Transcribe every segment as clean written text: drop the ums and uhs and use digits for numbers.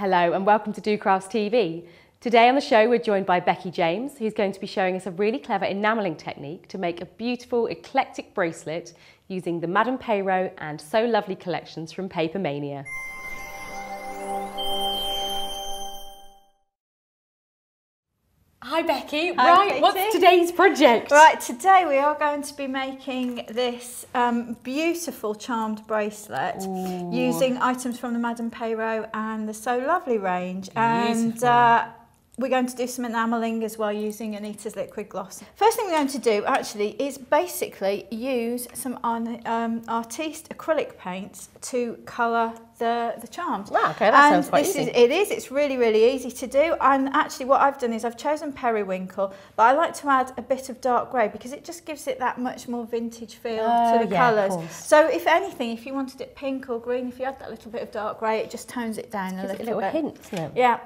Hello and welcome to docrafts TV. Today on the show we're joined by Becky James, who's going to be showing us a really clever enameling technique to make a beautiful eclectic bracelet using the Madame Peyroux and So Lovely collections from Paper Mania. Hi Becky, right, what's today's project? Right, today we are going to be making this beautiful charmed bracelet using items from the Madame Peyroux and the So Lovely range. Beautiful. And we're going to do some enameling as well using Anita's liquid gloss. First thing we're going to do actually is basically use some artiste acrylic paints to colour the charms. Wow, okay, that sounds quite easy. It's really, really easy to do. And actually what I've done is I've chosen periwinkle, but I like to add a bit of dark grey because it just gives it that much more vintage feel to the colours. So if anything, if you wanted it pink or green, if you add that little bit of dark grey, it just tones it down a little bit. Hint, isn't it? Yeah,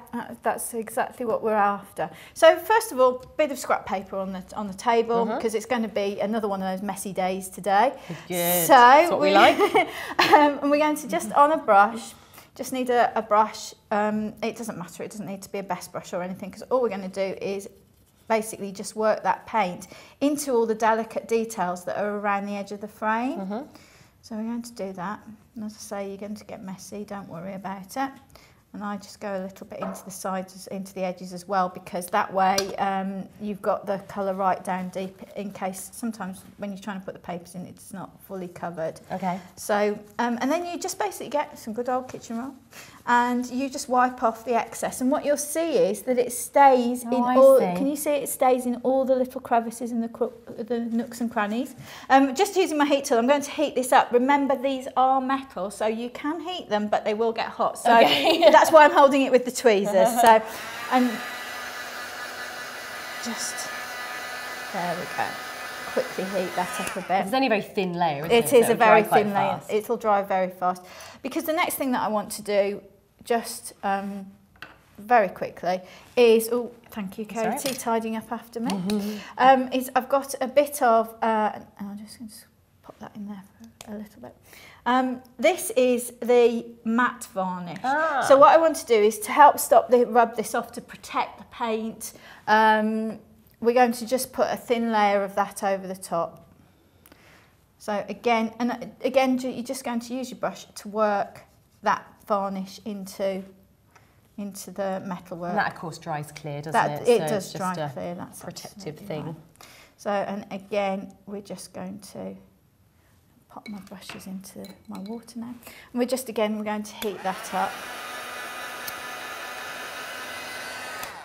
that's exactly what we're after. So first of all, bit of scrap paper on the table because it's going to be another one of those messy days today. Good. So that's what we like. And we're going to just on a brush. Just need a brush. It doesn't matter, it doesn't need to be a best brush or anything because all we're going to do is basically just work that paint into all the delicate details that are around the edge of the frame. So we're going to do that. And as I say, you're going to get messy, don't worry about it. And I just go a little bit into the sides, into the edges as well, because that way you've got the colour right down deep in case sometimes when you're trying to put the papers in, it's not fully covered. Okay. So, and then you just basically get some good old kitchen roll and you just wipe off the excess. And what you'll see is that it stays in all, can you see it stays in all the little crevices and the nooks and crannies. Just using my heat tool, I'm going to heat this up. Remember, these are metal, so you can heat them, but they will get hot. So that's why I'm holding it with the tweezers. So, and just, there we go. Quickly heat that up a bit. It's only a very thin layer, isn't it? It is a very thin layer. It'll dry very fast. Because the next thing that I want to do, just very quickly, is, oh, thank you, Katie, tidying up after me, is I've got a bit of, and I'm just going to pop that in there for a little bit. This is the matte varnish. So what I want to do is to help rub this off to protect the paint. We're going to just put a thin layer of that over the top. So again, you're just going to use your brush to work that varnish into the metalwork. And that of course dries clear, doesn't it? It does dry clear. That's a protective thing. Right. So, and again, we're just going to pop my brushes into my water now. And we're going to heat that up.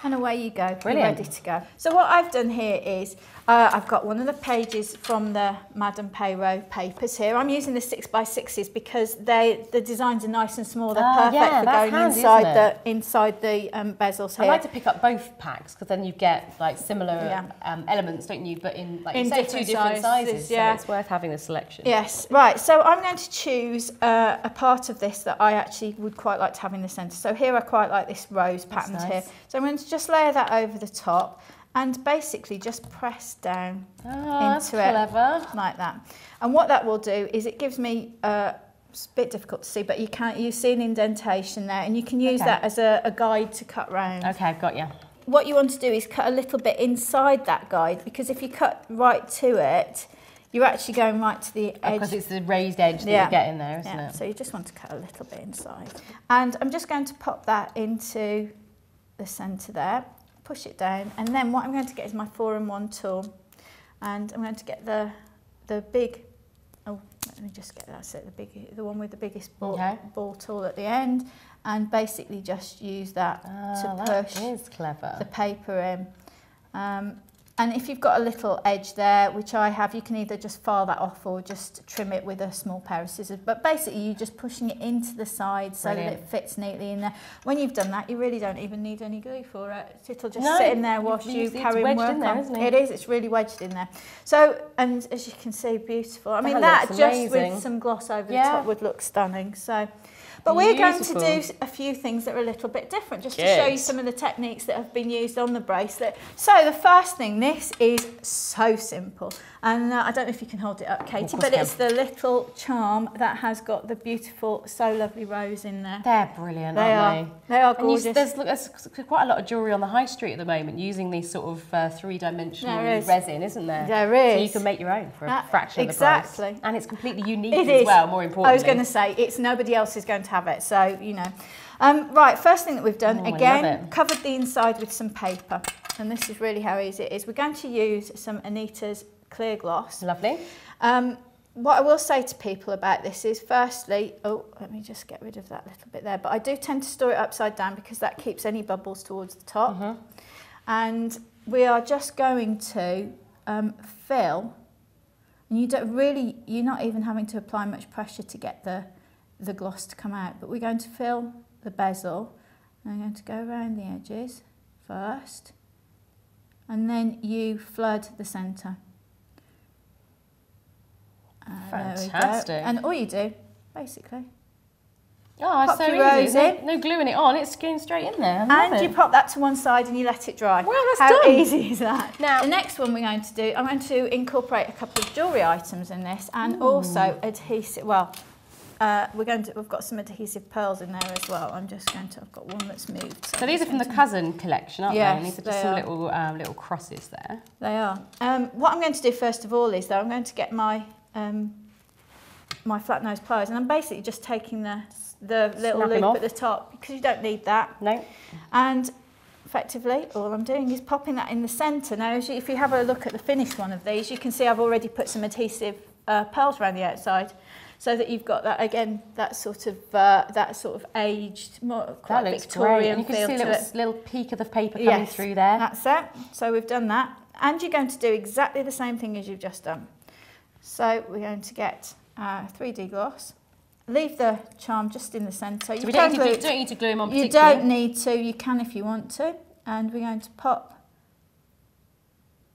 And away you go, brilliant. Ready to go. So what I've done here is, I've got one of the pages from the Madame Peyroux papers here. I'm using the 6x6s because the designs are nice and small. They're perfect for going inside the bezels here. I like to pick up both packs because then you get like similar elements, don't you? But in like you say, two different sizes. So it's worth having the selection. Yes, right. So I'm going to choose a part of this that I actually would quite like to have in the centre. So here I quite like this rose pattern here. So I'm going to just layer that over the top. And basically just press down into it like that. And what that will do is it gives me, it's a bit difficult to see, but you see an indentation there and you can use that as a guide to cut round. Okay, got you. What you want to do is cut a little bit inside that guide because if you cut right to it, you're actually going right to the edge. Because it's the raised edge that you get in there, isn't it? So you just want to cut a little bit inside. And I'm just going to pop that into the centre there. Push it down, and then what I'm going to get is my 4-in-1 tool, and I'm going to get the big. Oh, let me just get the one with the biggest ball tool at the end, and basically just use that to push the paper in. And if you've got a little edge there, which I have, you can either just file that off or just trim it with a small pair of scissors. But basically, you're just pushing it into the side so that it fits neatly in there. When you've done that, you really don't even need any glue for it. It'll just sit in there whilst you carry on work on. Isn't it? It is. It's really wedged in there. So, and as you can see, beautiful. I mean, that just with some gloss over the top would look stunning. So, But we're going to do a few things that are a little bit different, just to show you some of the techniques that have been used on the bracelet. So the first thing, this is so simple. And I don't know if you can hold it up, Katie, but it's the little charm that has got the beautiful So Lovely rose in there. They're brilliant, aren't they? They are gorgeous. There's quite a lot of jewellery on the high street at the moment using these sort of three-dimensional resin, isn't there? There is. So you can make your own for a fraction of the price. Exactly. And it's completely unique as well, more importantly. I was going to say, nobody else is going to have it, so, you know. Right, first thing that we've done, again, covered the inside with some paper. And this is really how easy it is. We're going to use some Anita's clear gloss. Lovely. What I will say to people about this is, firstly, let me just get rid of that little bit there, but I do tend to store it upside down because that keeps any bubbles towards the top. And we are just going to fill, and you're not even having to apply much pressure to get the gloss to come out, but we're going to fill the bezel, and I'm going to go around the edges first, and then you flood the centre. Fantastic. And all you do, basically, pop it's so easy. No gluing it on, it's going straight in there. And you pop that to one side and you let it dry. Well, that's done. How easy is that? Now, the next one we're going to do, I'm going to incorporate a couple of jewellery items in this, and also adhesive. Well, we've got some adhesive pearls in there as well. I've got one that's moved. So these are from the Cousin collection, aren't they? And these are just some little crosses there. They are. What I'm going to do first of all is, though, I'm going to get my my flat nose pliers, and I'm basically just taking the little loop at the top, because you don't need that. No. And effectively, all I'm doing is popping that in the centre. Now, if you have a look at the finished one of these, you can see I've already put some adhesive pearls around the outside, so that you've got that again, that sort of aged, quite Victorian feel to it. And you can see a little peak of the paper coming through there. That's it. So we've done that, and you're going to do exactly the same thing as you've just done. So we're going to get 3D gloss. Leave the charm just in the centre. So we don't need to glue them on particularly? You don't need to. You can if you want to. And we're going to pop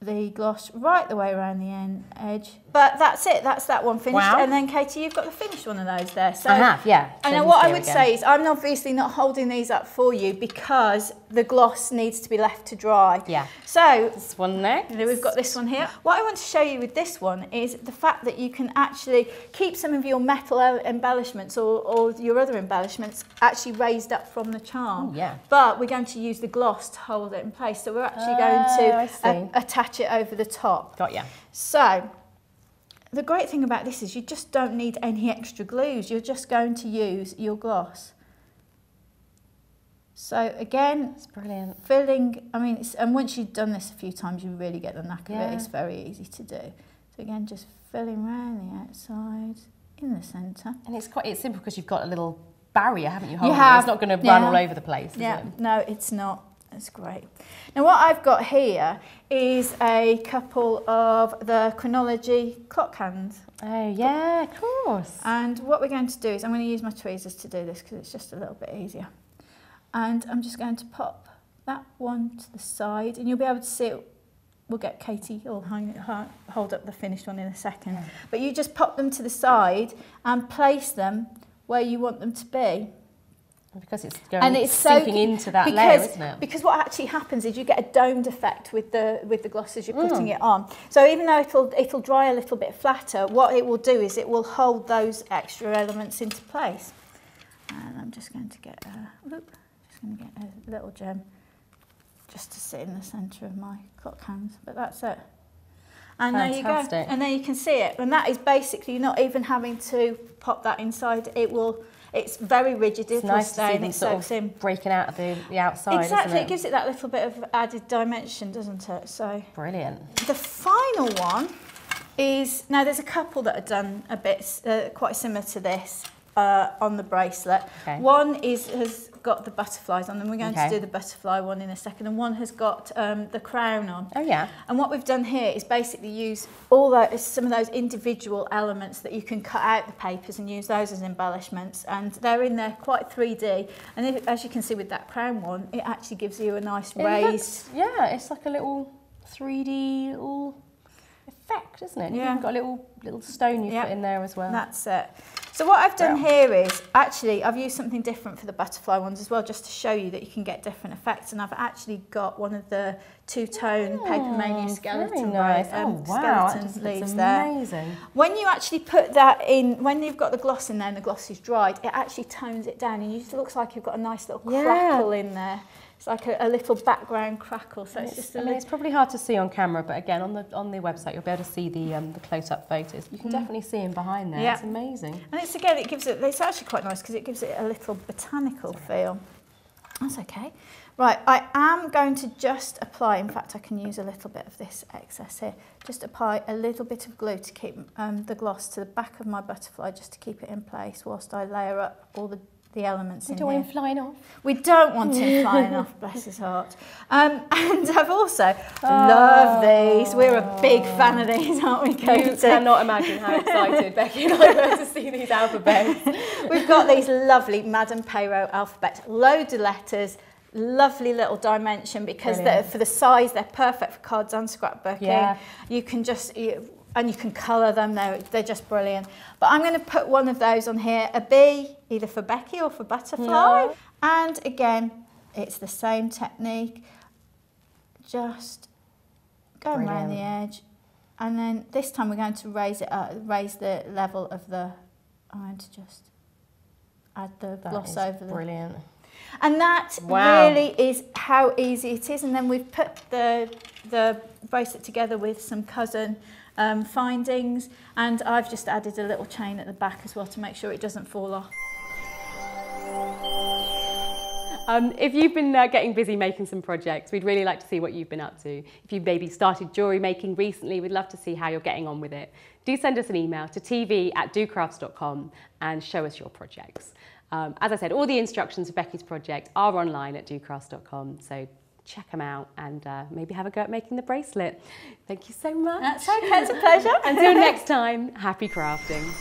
the gloss right the way around the edge. But that's it, that's that one finished. Wow. And then Katie, you've got the finished one of those there. So, I have, yeah. And what I would say is, I'm obviously not holding these up for you because the gloss needs to be left to dry. Yeah. So this one next. We've got this one here. What I want to show you with this one is the fact that you can actually keep some of your metal embellishments or your other embellishments actually raised up from the charm. Oh, yeah. But we're going to use the gloss to hold it in place. So we're actually going to attach it over the top. Got ya. So the great thing about this is you just don't need any extra glues. You're just going to use your gloss. So again, it's brilliant. Filling, and once you've done this a few times, you really get the knack of it. It's very easy to do. So again, just filling around the outside, in the centre. And it's simple because you've got a little barrier, haven't you? It's not going to run all over the place, is it? No, it's not. That's great. Now what I've got here is a couple of the Chronology clock hands. Oh yeah, of course. And what we're going to do is, I'm going to use my tweezers to do this because it's just a little bit easier. And I'm just going to pop that one to the side, and you'll be able to see it. We'll get Katie, will hold up the finished one in a second. Yeah. But you just pop them to the side and place them where you want them to be. Because it's sinking into that layer, isn't it? Because what actually happens is you get a domed effect with the gloss as you're putting it on. So even though it'll dry a little bit flatter, what it will do is it will hold those extra elements into place. And I'm just going to get a little gem just to sit in the centre of my clock hands. But that's it. And fantastic. There you go. And there you can see it. And that is basically not even having to pop that inside. It's very rigid. It's nice to see them sort of breaking out of the outside. Exactly, isn't it? It gives it that little bit of added dimension, doesn't it? So brilliant. The final one is, now there's a couple that are done a bit quite similar to this on the bracelet. Okay. One has got the butterflies on them. We're going to do the butterfly one in a second, and one has got the crown on. Oh yeah. And what we've done here is basically use some of those individual elements that you can cut out the papers and use those as embellishments, and they're in there quite 3D. And as you can see with that crown one, it actually gives you a nice raised. Yeah, it's like a little 3D little effect. cracked, isn't it? Yeah. You've got a little stone you put in there as well. That's it. So what I've done here is, actually, I've used something different for the butterfly ones as well, just to show you that you can get different effects. And I've actually got one of the two-tone Paper Mania skeleton, skeleton leaves there. Amazing. When you actually put that in, when you've got the gloss in there and the gloss is dried, it actually tones it down, and it looks like you've got a nice little crackle in there. It's like a little background crackle, so it's just it's probably hard to see on camera, but again, on the website, you'll be able to see the close-up photos. You can definitely see him behind there. It's amazing. And it's again, it's actually quite nice because it gives it a little botanical feel. That's okay. Right, I am going to just apply, in fact, I can use a little bit of this excess here. Just apply a little bit of glue to keep the gloss to the back of my butterfly, just to keep it in place whilst I layer up all the elements in here. We don't want him flying off. We don't want him flying off, bless his heart. And I've also love these. We're a big fan of these, aren't we, Katie? You cannot imagine how excited Becky and I were to see these alphabets. We've got these lovely Madame Perrault alphabets, loads of letters, lovely little dimension because for the size, they're perfect for cards and scrapbooking. Yeah. You can just... and you can colour them, they're just brilliant. But I'm going to put one of those on here, a bee, either for Becky or for Butterfly. No. And again, it's the same technique, just going around the edge. And then this time we're going to raise it up, raise the level of the, I'm going to just add the gloss over the... Brilliant. And that really is how easy it is. And then we've put the bracelet together with some cousin findings, and I've just added a little chain at the back as well to make sure it doesn't fall off. If you've been getting busy making some projects, we'd really like to see what you've been up to. If you've maybe started jewellery making recently, we'd love to see how you're getting on with it. Do send us an email to tv@docrafts.com and show us your projects. As I said, all the instructions for Becky's project are online at docrafts.com, so check them out and maybe have a go at making the bracelet. Thank you so much. That's okay, it's a pleasure. Until next time, happy crafting.